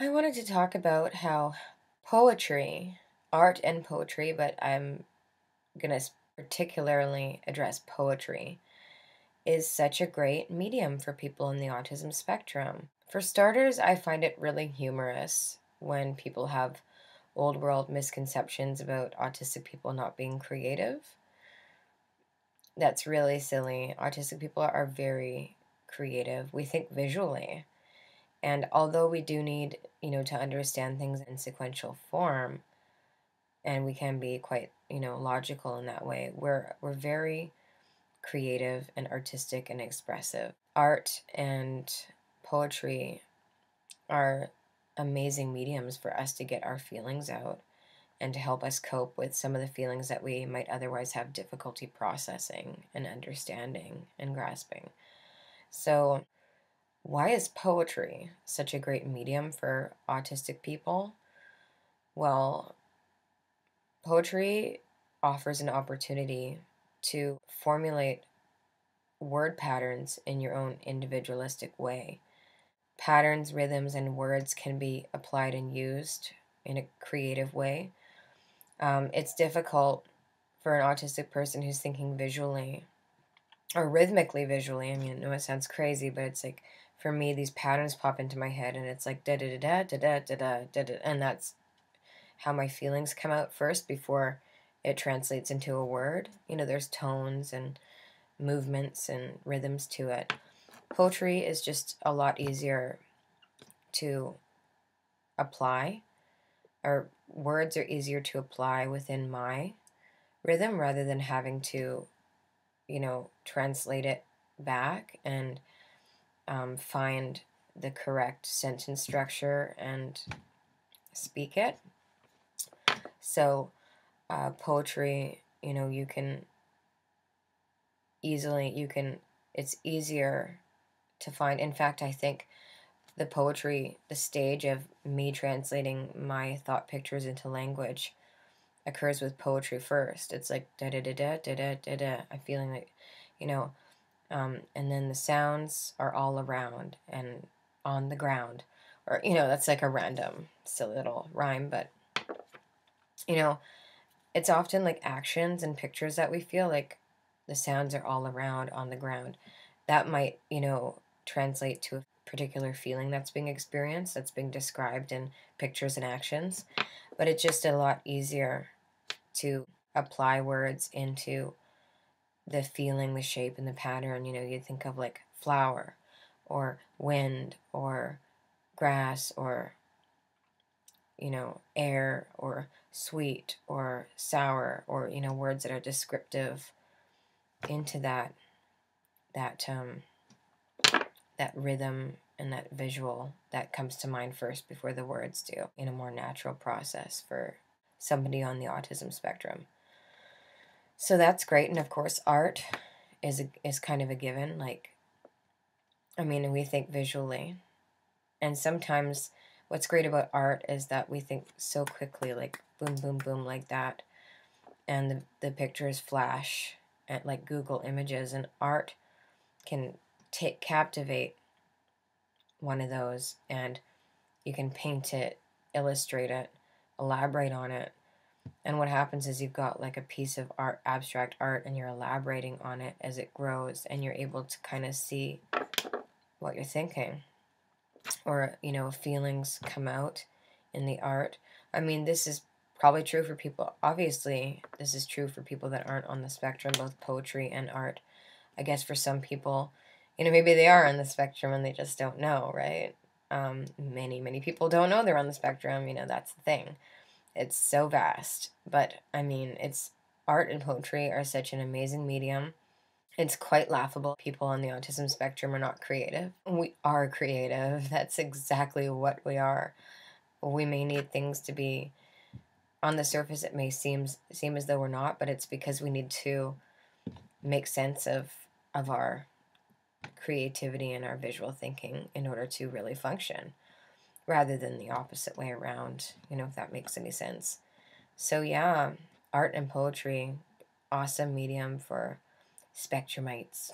I wanted to talk about how poetry, art and poetry, but I'm going to particularly address poetry, is such a great medium for people in the autism spectrum. For starters, I find it really humorous when people have old world misconceptions about autistic people not being creative. That's really silly. Autistic people are very creative. We think visually. And although we do need, to understand things in sequential form, and we can be quite, logical in that way, we're very creative and artistic and expressive. Art and poetry are amazing mediums for us to get our feelings out and to help us cope with some of the feelings that we might otherwise have difficulty processing and understanding and grasping. So, why is poetry such a great medium for autistic people? Well, poetry offers an opportunity to formulate word patterns in your own individualistic way. Patterns, rhythms, and words can be applied and used in a creative way. It's difficult for an autistic person who's thinking visually or rhythmically visually. I mean, I know it sounds crazy, but it's like for me, these patterns pop into my head, and it's like da da da da da da da da da, and that's how my feelings come out first before it translates into a word. There's tones and movements and rhythms to it. Poetry is just a lot easier to apply, or words are easier to apply within my rhythm rather than having to, translate it back and find the correct sentence structure and speak it. So, poetry, it's easier to find. In fact, I think the stage of me translating my thought pictures into language occurs with poetry first. It's like da da da da da da da da. I'm feeling like, you know, and then the sounds are all around and on the ground, or that's like a random silly little rhyme, but you know, it's often like actions and pictures that we feel like the sounds are all around on the ground. That might, translate to a particular feeling that's being experienced, that's being described in pictures and actions. But it's just a lot easier to apply words into the feeling, the shape, and the pattern. You think of like flower or wind or grass or, air or sweet or sour, or, words that are descriptive into that that rhythm and that visual that comes to mind first before the words do, in a more natural process for somebody on the autism spectrum. So that's great. And of course, art is kind of a given. Like, I mean, we think visually. And sometimes what's great about art is that we think so quickly, like boom, boom, boom, like that. And the pictures flash at like Google Images, and art can captivate one of those, and you can paint it, illustrate it, elaborate on it. And what happens is you've got like a piece of art, abstract art, and you're elaborating on it as it grows, and you're able to kind of see what you're thinking, or feelings come out in the art. I mean, this is probably true for people. Obviously, this is true for people that aren't on the spectrum, both poetry and art. I guess for some people, maybe they are on the spectrum and they just don't know, right? Many people don't know they're on the spectrum. That's the thing. It's so vast. But I mean, art and poetry are such an amazing medium. It's quite laughable. People on the autism spectrum are not creative. We are creative. That's exactly what we are. We may need things to be on the surface. It may seem as though we're not, but it's because we need to make sense of our creativity and our visual thinking in order to really function, rather than the opposite way around, if that makes any sense. So yeah, art and poetry, awesome medium for Spectrumites.